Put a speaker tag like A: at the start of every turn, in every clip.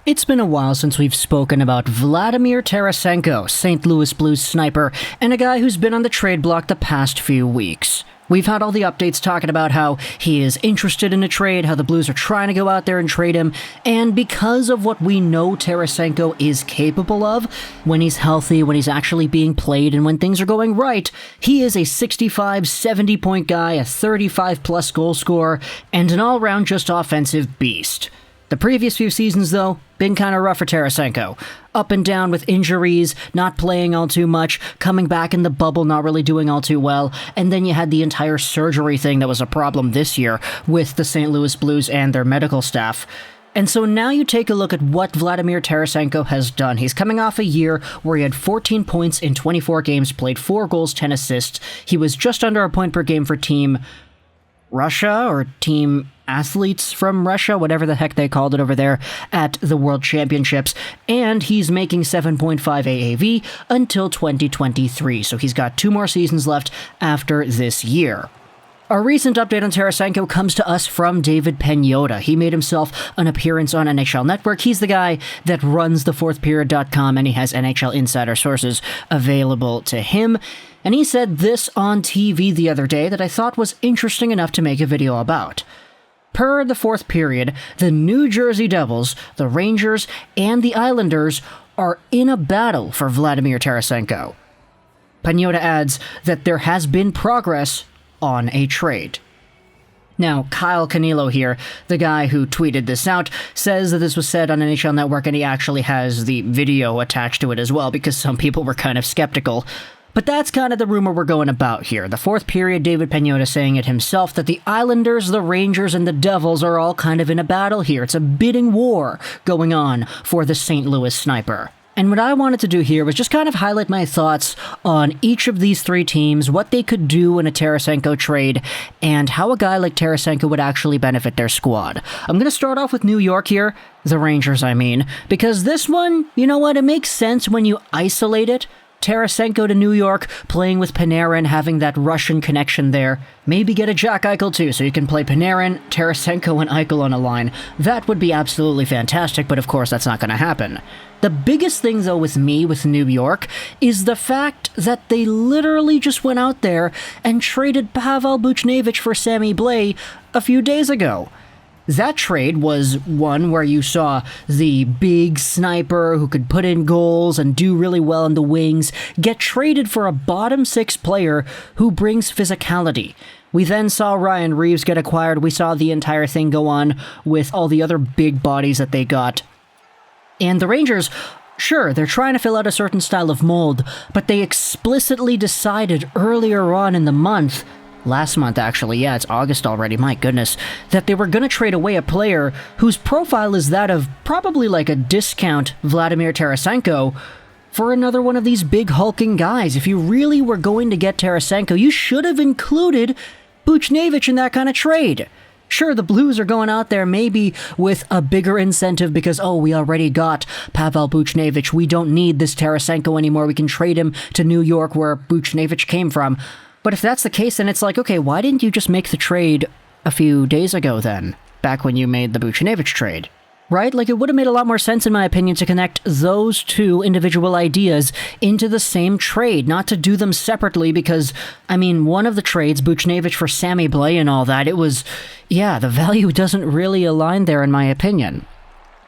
A: It's been a while since we've spoken about Vladimir Tarasenko, St. Louis Blues sniper, and a guy who's been on the trade block the past few weeks. We've had all the updates talking about how he is interested in a trade, how the Blues are trying to go out there and trade him, and because of what we know Tarasenko is capable of, when he's healthy, when he's actually being played, and when things are going right, he is a 65, 70 point guy, a 35 plus goal scorer, and an all-round just offensive beast. The previous few seasons, though, been kind of rough for Tarasenko. Up and down with injuries, not playing all too much, coming back in the bubble, not really doing all too well, and then you had the entire surgery thing that was a problem this year with the St. Louis Blues and their medical staff. And so now you take a look at what Vladimir Tarasenko has done. He's coming off a year where he had 14 points in 24 games played, 4 goals, 10 assists. He was just under a point per game for Team Russia, or Team Athletes from Russia, whatever the heck they called it over there at the World Championships, and he's making 7.5 AAV until 2023, so he's got 2 more seasons left after this year. Our recent update on Tarasenko comes to us from David Pagnotta. He made himself an appearance on NHL Network. He's the guy that runs thefourthperiod.com, and he has NHL insider sources available to him. And he said this on TV the other day that I thought was interesting enough to make a video about. Per the fourth period, the New Jersey Devils, the Rangers, and the Islanders are in a battle for Vladimir Tarasenko. Pagnotta adds that there has been progress on a trade. Now, Kyle Canilo here, the guy who tweeted this out, says that this was said on NHL Network, and he actually has the video attached to it as well, because some people were kind of skeptical. But that's kind of the rumor we're going about here. The fourth period, David Pagnotta saying it himself, that the Islanders, the Rangers, and the Devils are all kind of in a battle here. It's a bidding war going on for the St. Louis sniper. And what I wanted to do here was just kind of highlight my thoughts on each of these 3 teams, what they could do in a Tarasenko trade, and how a guy like Tarasenko would actually benefit their squad. I'm going to start off with New York here, the Rangers I mean, because this one, you know what, it makes sense when you isolate it. Tarasenko to New York, playing with Panarin, having that Russian connection there. Maybe get a Jack Eichel too, so you can play Panarin, Tarasenko, and Eichel on a line. That would be absolutely fantastic, but of course that's not going to happen. The biggest thing, though, with New York, is the fact that they literally just went out there and traded Pavel Buchnevich for Sammy Blais a few days ago. That trade was one where you saw the big sniper who could put in goals and do really well on the wings get traded for a bottom 6 player who brings physicality. We then saw Ryan Reeves get acquired. We saw the entire thing go on with all the other big bodies that they got. And the Rangers, sure, they're trying to fill out a certain style of mold, but they explicitly decided earlier on in the month, last month actually, yeah, it's August already, my goodness, that they were going to trade away a player whose profile is that of probably like a discount Vladimir Tarasenko for another one of these big hulking guys. If you really were going to get Tarasenko, you should have included Buchnevich in that kind of trade. Sure, the Blues are going out there maybe with a bigger incentive because, oh, we already got Pavel Buchnevich. We don't need this Tarasenko anymore. We can trade him to New York where Buchnevich came from. But if that's the case, then it's like, okay, why didn't you just make the trade a few days ago then? Back when you made the Buchnevich trade. Right? Like, it would have made a lot more sense, in my opinion, to connect those 2 individual ideas into the same trade, not to do them separately, because, I mean, one of the trades, Buchnevich for Sammy Blais and all that, it was, yeah, the value doesn't really align there, in my opinion.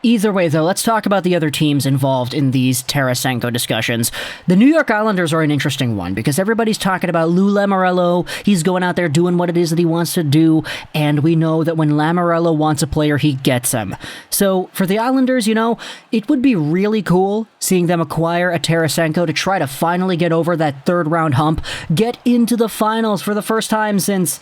A: Either way, though, let's talk about the other teams involved in these Tarasenko discussions. The New York Islanders are an interesting one, because everybody's talking about Lou Lamoriello. He's going out there doing what it is that he wants to do, and we know that when Lamoriello wants a player, he gets him. So, for the Islanders, you know, it would be really cool seeing them acquire a Tarasenko to try to finally get over that 3rd-round hump, get into the finals for the first time since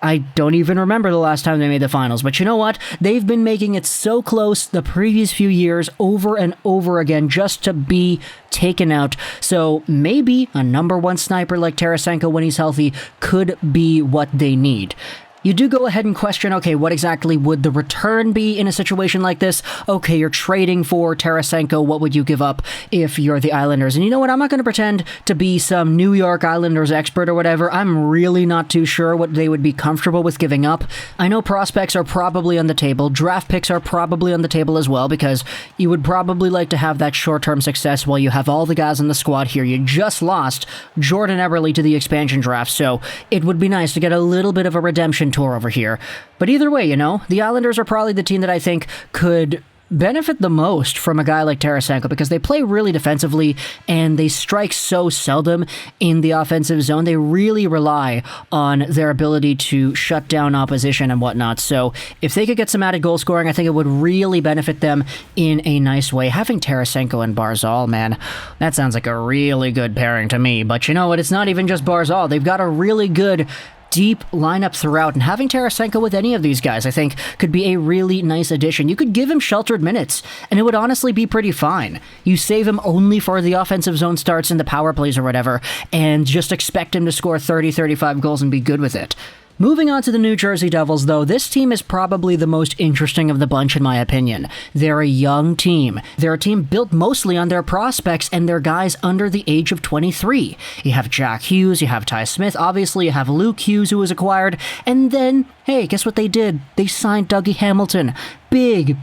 A: I don't even remember the last time they made the finals, but you know what? They've been making it so close the previous few years over and over again just to be taken out. So maybe a number 1 sniper like Tarasenko when he's healthy could be what they need. you do go ahead and question, okay, what exactly would the return be in a situation like this? Okay, you're trading for Tarasenko. What would you give up if you're the Islanders? And you know what? I'm not going to pretend to be some New York Islanders expert or whatever. I'm really not too sure what they would be comfortable with giving up. I know prospects are probably on the table. Draft picks are probably on the table as well, because you would probably like to have that short-term success while you have all the guys in the squad here. You just lost Jordan Eberle to the expansion draft, so it would be nice to get a little bit of a redemption tour over here. But either way, you know, the Islanders are probably the team that I think could benefit the most from a guy like Tarasenko, because they play really defensively and they strike so seldom in the offensive zone. They really rely on their ability to shut down opposition and whatnot. So if they could get some added goal scoring, I think it would really benefit them in a nice way. Having Tarasenko and Barzal, man, that sounds like a really good pairing to me. But you know what? It's not even just Barzal. They've got a really good deep lineup throughout, and having Tarasenko with any of these guys, I think, could be a really nice addition. You could give him sheltered minutes, and it would honestly be pretty fine. You save him only for the offensive zone starts and the power plays or whatever, and just expect him to score 30, 35 goals and be good with it. Moving on to the New Jersey Devils, though, this team is probably the most interesting of the bunch in my opinion. They're a young team. They're a team built mostly on their prospects and their guys under the age of 23. You have Jack Hughes, you have Ty Smith, obviously you have Luke Hughes who was acquired, and then, hey, guess what they did? They signed Dougie Hamilton. Big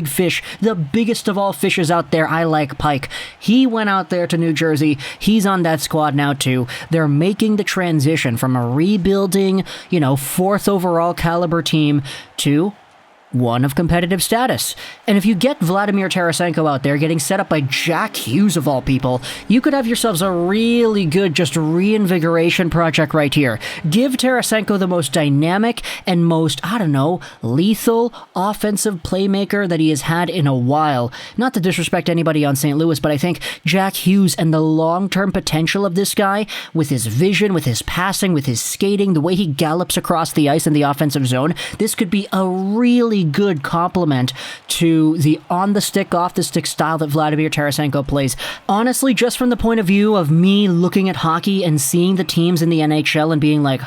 A: fish. The biggest of all fishes out there. I like Pike. He went out there to New Jersey. He's on that squad now too. They're making the transition from a rebuilding, fourth overall caliber team to one of competitive status. And if you get Vladimir Tarasenko out there getting set up by Jack Hughes of all people, you could have yourselves a really good just reinvigoration project right here. Give Tarasenko the most dynamic and most, lethal offensive playmaker that he has had in a while. Not to disrespect anybody on St. Louis, but I think Jack Hughes and the long-term potential of this guy, with his vision, with his passing, with his skating, the way he gallops across the ice in the offensive zone, this could be a really good complement to the on-the-stick, off-the-stick style that Vladimir Tarasenko plays. Honestly, just from the point of view of me looking at hockey and seeing the teams in the NHL and being like,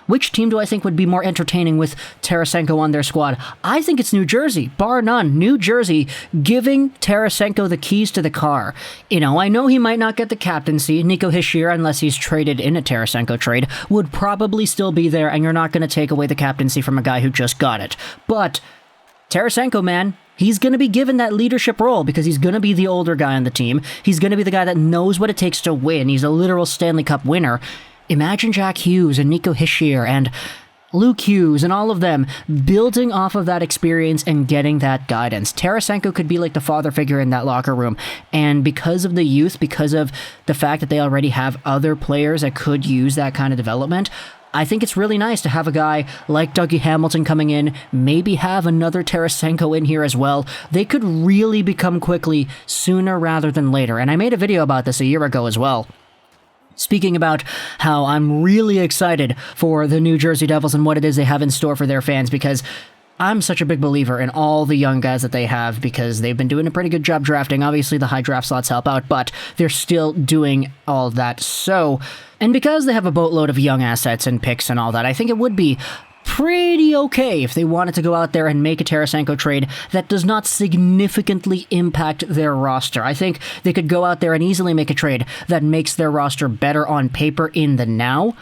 A: which team do I think would be more entertaining with Tarasenko on their squad? I think it's New Jersey, bar none. New Jersey giving Tarasenko the keys to the car. I know he might not get the captaincy. Nico Hischier, unless he's traded in a Tarasenko trade, would probably still be there, and you're not going to take away the captaincy from a guy who just got it. But Tarasenko, man, he's going to be given that leadership role because he's going to be the older guy on the team. He's going to be the guy that knows what it takes to win. He's a literal Stanley Cup winner. Imagine Jack Hughes and Nico Hischier and Luke Hughes and all of them building off of that experience and getting that guidance. Tarasenko could be like the father figure in that locker room. And because of the youth, because of the fact that they already have other players that could use that kind of development, I think it's really nice to have a guy like Dougie Hamilton coming in, maybe have another Tarasenko in here as well. They could really become quickly sooner rather than later. And I made a video about this a year ago as well, speaking about how I'm really excited for the New Jersey Devils and what it is they have in store for their fans, because I'm such a big believer in all the young guys that they have, because they've been doing a pretty good job drafting. Obviously, the high draft slots help out, but they're still doing all that. And because they have a boatload of young assets and picks and all that, I think it would be pretty okay if they wanted to go out there and make a Tarasenko trade that does not significantly impact their roster. I think they could go out there and easily make a trade that makes their roster better on paper in the now,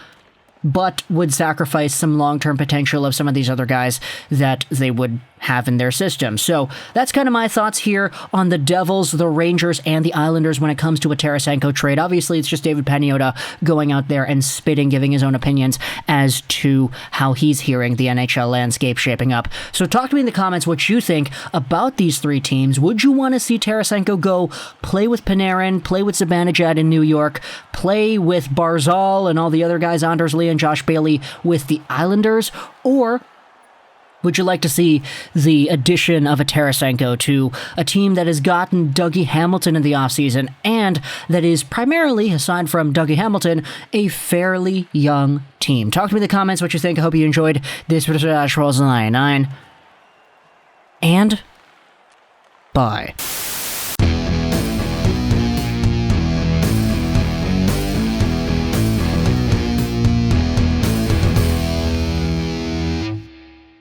A: but would sacrifice some long-term potential of some of these other guys that they would have in their system. So that's kind of my thoughts here on the Devils, the Rangers, and the Islanders when it comes to a Tarasenko trade. Obviously, it's just David Pagnotta going out there and spitting, giving his own opinions as to how he's hearing the NHL landscape shaping up. So talk to me in the comments what you think about these three teams. Would you want to see Tarasenko go play with Panarin, play with Zibanejad in New York, play with Barzal and all the other guys, Anders Lee and Josh Bailey, with the Islanders? Or would you like to see the addition of a Tarasenko to a team that has gotten Dougie Hamilton in the offseason and that is primarily, aside from Dougie Hamilton, a fairly young team? Talk to me in the comments what you think. I hope you enjoyed this video. Rolls 99. And bye.